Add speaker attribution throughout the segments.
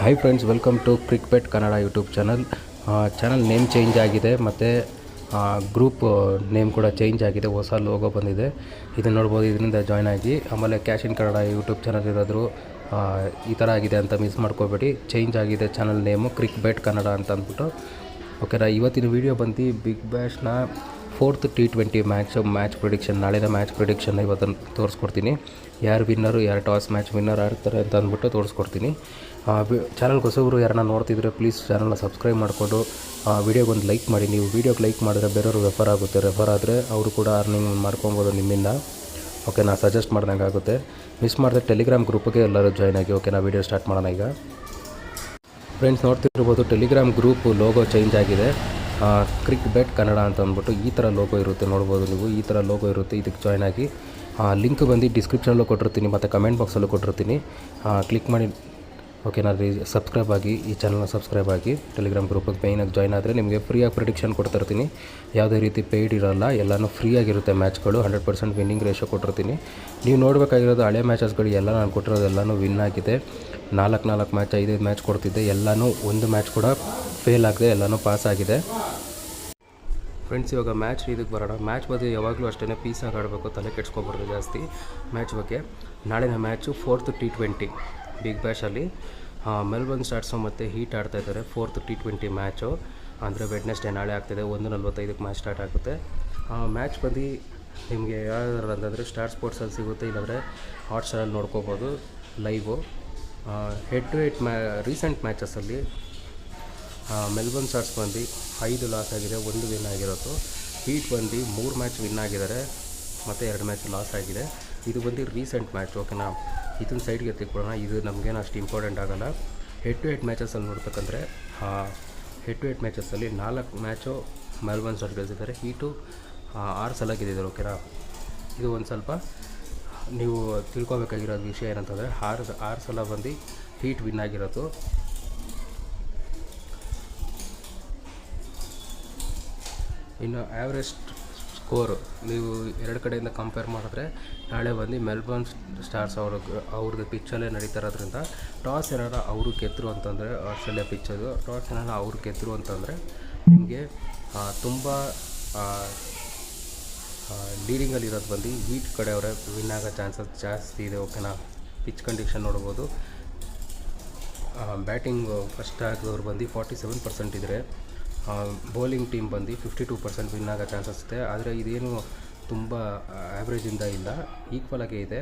Speaker 1: Hi friends, welcome to Cricbet Kannada YouTube channel. Channel name change ಆಗಿದೆ ಮತ್ತು group name ಕೂಡ change ಆಗಿದೆ. ಹೊಸ ಲೋಗೋ ಬಂದಿದೆ. ಇದನ್ನು ನೋಡ್ಬೋದು. ಇದರಿಂದ ಜಾಯ್ನ್ ಆಗಿ ಆಮೇಲೆ cash in Kannada YouTube channel ಇರೋದ್ರು ಈ ಥರ ಆಗಿದೆ ಅಂತ ಮಿಸ್ ಮಾಡ್ಕೋಬೇಡಿ. ಚೇಂಜ್ ಆಗಿದೆ ಚಾನಲ್ ನೇಮು ಕ್ರಿಕ್ಬೆಟ್ ಕನ್ನಡ ಅಂತ ಅಂದ್ಬಿಟ್ಟು. ಓಕೆನಾ, ಇವತ್ತಿನ ವೀಡಿಯೋ ಬಂದು ಬಿಗ್ ಬ್ಯಾಶ್ನ 4th T20 ಮ್ಯಾಚ್ ಪ್ರಿಡಿಕ್ಷನ್. ನಾಳೆದ ಮ್ಯಾಚ್ ಪ್ರಿಡಿಕ್ಷನ್ ಇವತ್ತು ತೋರಿಸ್ಕೊಡ್ತೀನಿ. ಯಾರು ವಿನ್ನರು, ಯಾರು ಟಾಸ್ ಮ್ಯಾಚ್ ವಿನ್ನರ್ ಆಡ್ತಾರೆ ಅಂತ ಅಂದ್ಬಿಟ್ಟು ತೋರಿಸ್ಕೊಡ್ತೀನಿ. ಚಾನಲ್ಗೆ ಹೊಸಬ್ರು ಯಾರನ್ನ ನೋಡ್ತಿದ್ರೆ ಪ್ಲೀಸ್ ಚಾನಲ್ನ ಸಬ್ಸ್ಕ್ರೈಬ್ ಮಾಡಿಕೊಂಡು ವೀಡಿಯೋಗೊಂದು ಲೈಕ್ ಮಾಡಿ. ನೀವು ವೀಡಿಯೋಗೆ ಲೈಕ್ ಮಾಡಿದ್ರೆ ಬೇರೆಯವರು ರೆಫರ್ ಆಗುತ್ತೆ. ರೆಫರ್ ಆದರೆ ಅವರು ಕೂಡ ಅರ್ನಿಂಗ್ ಮಾಡ್ಕೊಬೋದು ನಿಮ್ಮಿಂದ. ಓಕೆನಾ, ಸಜೆಸ್ಟ್ ಮಾಡ್ದಂಗೆ ಆಗುತ್ತೆ. ಮಿಸ್ ಮಾಡಿದ್ರೆ ಟೆಲಿಗ್ರಾಮ್ ಗ್ರೂಪಿಗೆ ಎಲ್ಲರೂ ಜಾಯ್ನ್ ಆಗಿ. ಓಕೆನಾ, ವೀಡಿಯೋ ಸ್ಟಾರ್ಟ್ ಮಾಡೋಣ ಈಗ. ಫ್ರೆಂಡ್ಸ್, ನೋಡ್ತಿರ್ಬೋದು ಟೆಲಿಗ್ರಾಮ್ ಗ್ರೂಪ್ ಲೋಗೋ ಚೇಂಜ್ ಆಗಿದೆ. ಕ್ರಿಕ್ಬೆಟ್ ಕನ್ನಡ ಅಂತ ಅಂದ್ಬಿಟ್ಟು ಈ ಥರ ಲೋಗೋ ಇರುತ್ತೆ. ನೋಡ್ಬೋದು ನೀವು, ಈ ಥರ ಲೋಗೋ ಇರುತ್ತೆ. ಇದಕ್ಕೆ ಜಾಯ್ನ್ ಆಗಿ. ಲಿಂಕ್ ಬಂದು ಡಿಸ್ಕ್ರಿಪ್ಷನಲ್ಲೂ ಕೊಟ್ಟಿರ್ತೀನಿ ಮತ್ತು ಕಮೆಂಟ್ ಬಾಕ್ಸಲ್ಲೂ ಕೊಟ್ಟಿರ್ತೀನಿ. ಕ್ಲಿಕ್ ಮಾಡಿ ಓಕೆನಾ, ಸಬ್ಸ್ಕ್ರೈಬ್ ಆಗಿ, ಈ ಚಾನಲ್ನ ಸಬ್ಸ್ಕ್ರೈಬ್ ಆಗಿ. ಟೆಲಿಗ್ರಾಮ್ ಗ್ರೂಪಿಗೆ ಮೇಯ್ನಾಗಿ ಜಾಯ್ನ್ ಆದರೆ ನಿಮಗೆ ಫ್ರೀಯಾಗಿ ಪ್ರಿಡಿಕ್ಷನ್ ಕೊಡ್ತಿರ್ತೀನಿ. ಯಾವುದೇ ರೀತಿ ಪೇಯ್ಡ್ ಇರೋಲ್ಲ, ಎಲ್ಲನೂ ಫ್ರೀಯಾಗಿರುತ್ತೆ ಮ್ಯಾಚ್ಗಳು. 100% ವಿನ್ನಿಂಗ್ ರೇಷೋ ಕೊಟ್ಟಿರ್ತೀನಿ. ನೀವು ನೋಡಬೇಕಾಗಿರೋದು ಹಳೆ ಮ್ಯಾಚಸ್ಗಳು ಎಲ್ಲ ನಾನು ಕೊಟ್ಟಿರೋದು ಎಲ್ಲನೂ ವಿನ್ ಆಗಿದೆ. 4 ಮ್ಯಾಚ್ 5 ಮ್ಯಾಚ್ ಕೊಡ್ತಿದ್ದೆ. ಎಲ್ಲನೂ ಒಂದು ಮ್ಯಾಚ್ ಕೂಡ ಫೇಲ್ ಆಗದೆ ಎಲ್ಲನೂ ಪಾಸ್ ಆಗಿದೆ. ಫ್ರೆಂಡ್ಸ್, ಇವಾಗ ಮ್ಯಾಚ್ ಇದಕ್ಕೆ ಬರೋಣ. ಮ್ಯಾಚ್ ಬಗ್ಗೆ ಯಾವಾಗಲೂ ಅಷ್ಟೇ ಪೀಸಾಗಿ ಆಡಬೇಕು, ತಲೆ ಕೆಡ್ಸ್ಕೊಬಾರ್ದು ಜಾಸ್ತಿ ಮ್ಯಾಚ್ ಬಗ್ಗೆ. ನಾಳಿನ ಮ್ಯಾಚು 4th T20 ಬಿಗ್ ಬ್ಯಾಶಲ್ಲಿ ಮೆಲ್ಬರ್ನ್ ಸ್ಟಾರ್ಸು ಮತ್ತು ಹೀಟ್ ಆಡ್ತಾಯಿದ್ದಾರೆ. 4th T20 ಮ್ಯಾಚು ಅಂದರೆ ವೆಡ್ನೆಸ್ಡೇ ನಾಳೆ ಆಗ್ತಿದೆ. 1:45ಕ್ಕೆ ಮ್ಯಾಚ್ ಸ್ಟಾರ್ಟ್ ಆಗುತ್ತೆ. ಮ್ಯಾಚ್ ಬಂದು ನಿಮಗೆ ಯಾವ್ದಾರು ಅಂತಂದರೆ ಸ್ಟಾರ್ ಸ್ಪೋರ್ಟ್ಸಲ್ಲಿ ಸಿಗುತ್ತೆ, ಇಲ್ಲಾಂದರೆ ಹಾಟ್ಸ್ಟಾರಲ್ಲಿ ನೋಡ್ಕೋಬೋದು live. Head to head recent ಮ್ಯಾಚಸಲ್ಲಿ ಮೆಲ್ಬರ್ನ್ ಸ್ಟಾರ್ಸ್ ಬಂದು 5 ಲಾಸ್ ಆಗಿದೆ, 1 ವಿನ್ ಆಗಿರೋದು. ಹೀಟ್ ಬಂದು 3 ಮ್ಯಾಚ್ ವಿನ್ ಆಗಿದ್ದಾರೆ ಮತ್ತು 2 ಮ್ಯಾಚ್ ಲಾಸ್ ಆಗಿದೆ. ಇದು ಬಂದು ರೀಸೆಂಟ್ ಮ್ಯಾಚ್. ಓಕೆನಾ, ಇದನ್ನು ಸೈಡ್ಗೆ ಎತ್ತಿಕೊಳ್ಳೋಣ. ಇದು ನಮಗೇನು ಅಷ್ಟು ಇಂಪಾರ್ಟೆಂಟ್ ಆಗೋಲ್ಲ. ಹೆಡ್ ಟು ಹೆಡ್ ಮ್ಯಾಚಸಲ್ಲಿ ನೋಡ್ಬೇಕಂದ್ರೆ ಹೆಡ್ ಟು ಹೆಡ್ ಮ್ಯಾಚಸಲ್ಲಿ 4 ಮ್ಯಾಚು ಮೆಲ್ಬರ್ನ್ ಸ್ಟಾರ್ಸ್ ಗೆಲ್ಸಿದ್ದಾರೆ. ಹೀಟು 6 ಸಲ ಗೆದ್ದಿದ್ದಾರೆ. ಓಕೆನಾ, ಇದು ಒಂದು ಸ್ವಲ್ಪ ನೀವು ತಿಳ್ಕೊಬೇಕಾಗಿರೋದು ವಿಷಯ ಏನಂತಂದರೆ 6 ಸಲ ಬಂದು ಹೀಟ್ ವಿನ್ ಆಗಿರೋದು. ಇನ್ನು ಆ್ಯಾವ್ರೇಜ್ ಸ್ಕೋರು ನೀವು 2 ಕಡೆಯಿಂದ ಕಂಪೇರ್ ಮಾಡಿದ್ರೆ ನಾಳೆ ಬಂದು ಮೆಲ್ಬರ್ನ್ ಸ್ಟಾರ್ಸ್ ಅವ್ರದ್ದು ಪಿಚ್ಚಲ್ಲೇ ನಡೀತಾ ಇರೋದ್ರಿಂದ ಟಾಸ್ ಏನಾರ ಅವರು ಗೆದ್ದರು ಅಂತಂದರೆ, ಆಸ್ಟ್ರೇಲಿಯಾ ಪಿಚ್ಚದು ಟಾಸ್ ಏನಾರ ಅವರು ಗೆದ್ದರು ಅಂತಂದರೆ ನಿಮಗೆ ತುಂಬ ಲೀಡಿಂಗಲ್ಲಿರೋದು ಬಂದು ಹೀಟ್ ಕಡೆ ಅವರೇ ವಿನ್ ಆಗೋ ಚಾನ್ಸಸ್ ಜಾಸ್ತಿ ಇದೆ. ಓಕೆನಾ, ಪಿಚ್ ಕಂಡೀಷನ್ ನೋಡ್ಬೋದು. ಬ್ಯಾಟಿಂಗ್ ಫಸ್ಟ್ ಆಗಿದವ್ರು ಬಂದು 47% ಇದ್ದರೆ ಬೌಲಿಂಗ್ ಟೀಮ್ ಬಂದು 52% ವಿನ್ ಆಗೋ ಚಾನ್ಸಸ್ ಇದೆ. ಆದರೆ ಇದೇನು ತುಂಬ ಆ್ಯಾವ್ರೇಜಿಂದ ಇಲ್ಲ, ಈಕ್ವಲ್ ಆಗೇ ಇದೆ.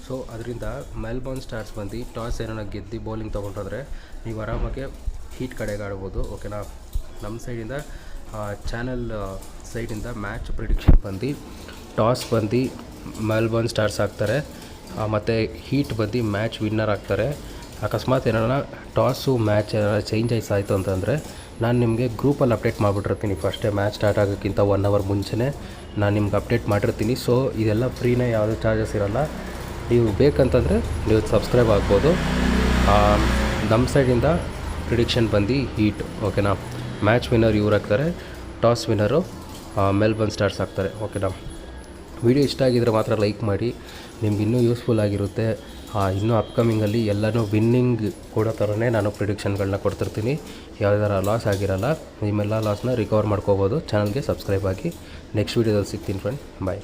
Speaker 1: ಸೊ ಅದರಿಂದ ಮೆಲ್ಬರ್ನ್ ಸ್ಟಾರ್ಸ್ ಬಂದು ಟಾಸ್ ಏನಾರ ಗೆದ್ದು ಬೌಲಿಂಗ್ ತೊಗೊಂಡ್ರೆ ನೀವು ಆರಾಮಾಗೆ ಹೀಟ್ ಕಡೆಗೆ ಆಡ್ಬೋದು. ಓಕೆನಾ, ನಮ್ಮ ಸೈಡಿಂದ ಚಾನಲ್ ಸೈಡಿಂದ ಮ್ಯಾಚ್ ಪ್ರಿಡಿಕ್ಷನ್ ಬಂದು ಟಾಸ್ ಬಂದು ಮೆಲ್ಬರ್ನ್ ಸ್ಟಾರ್ಸ್ ಆಗ್ತಾರೆ ಮತ್ತು ಹೀಟ್ ಬಂದು ಮ್ಯಾಚ್ ವಿನ್ನರ್ ಆಗ್ತಾರೆ. ಅಕಸ್ಮಾತ್ ಏನಾರ ಟಾಸು ಮ್ಯಾಚ್ ಏನಾರ ಚೇಂಜಸ್ ಆಯಿತು ಅಂತಂದರೆ ನಾನು ನಿಮಗೆ ಗ್ರೂಪಲ್ಲಿ ಅಪ್ಡೇಟ್ ಮಾಡಿಬಿಟ್ಟಿರ್ತೀನಿ. ಫಸ್ಟೇ ಮ್ಯಾಚ್ ಸ್ಟಾರ್ಟ್ ಆಗೋಕ್ಕಿಂತ 1 ಅವರ್ ಮುಂಚೆನೇ ನಾನು ನಿಮ್ಗೆ ಅಪ್ಡೇಟ್ ಮಾಡಿರ್ತೀನಿ. ಸೊ ಇದೆಲ್ಲ ಫ್ರೀನೇ, ಯಾವುದೇ ಚಾರ್ಜಸ್ ಇರೋಲ್ಲ. ನೀವು ಬೇಕಂತಂದರೆ ನೀವು ಸಬ್ಸ್ಕ್ರೈಬ್ ಆಗ್ಬೋದು. ನಮ್ಮ ಸೈಡಿಂದ ಪ್ರಿಡಿಕ್ಷನ್ ಬಂದು ಹೀಟ್. ಓಕೆನಾ, ಮ್ಯಾಚ್ ವಿನ್ನರ್ ಇವ್ರು ಆಗ್ತಾರೆ, ಟಾಸ್ ವಿನ್ನರು ಮೆಲ್ಬರ್ನ್ ಸ್ಟಾರ್ಸ್ ಆಗ್ತಾರೆ. ಓಕೆನಾ, ವಿಡಿಯೋ ಇಷ್ಟ ಆಗಿದ್ರೆ ಮಾತ್ರ ಲೈಕ್ ಮಾಡಿ, ನಿಮ್ಗೆ ಇನ್ನೂ ಯೂಸ್ಫುಲ್ ಆಗಿರುತ್ತೆ. ಇನ್ನೂ ಅಪ್ಕಮಿಂಗಲ್ಲಿ ಎಲ್ಲನೂ ವಿನ್ನಿಂಗ್ ಕೊಡೋ ಥರನೇ ನಾನು ಪ್ರಿಡಿಕ್ಷನ್ಗಳನ್ನ ಕೊಡ್ತಿರ್ತೀನಿ. ಯಾವುದಾರ ಲಾಸ್ ಆಗಿರಲ್ಲ, ನಿಮ್ಮೆಲ್ಲ ಲಾಸ್ನ ರಿಕವರ್ ಮಾಡ್ಕೋಬೋದು. ಚಾನಲ್ಗೆ ಸಬ್ಸ್ಕ್ರೈಬ್ ಆಗಿ. ನೆಕ್ಸ್ಟ್ ವೀಡಿಯೋದಲ್ಲಿ ಸಿಗ್ತೀನಿ ಫ್ರೆಂಡ್. ಬಾಯ್.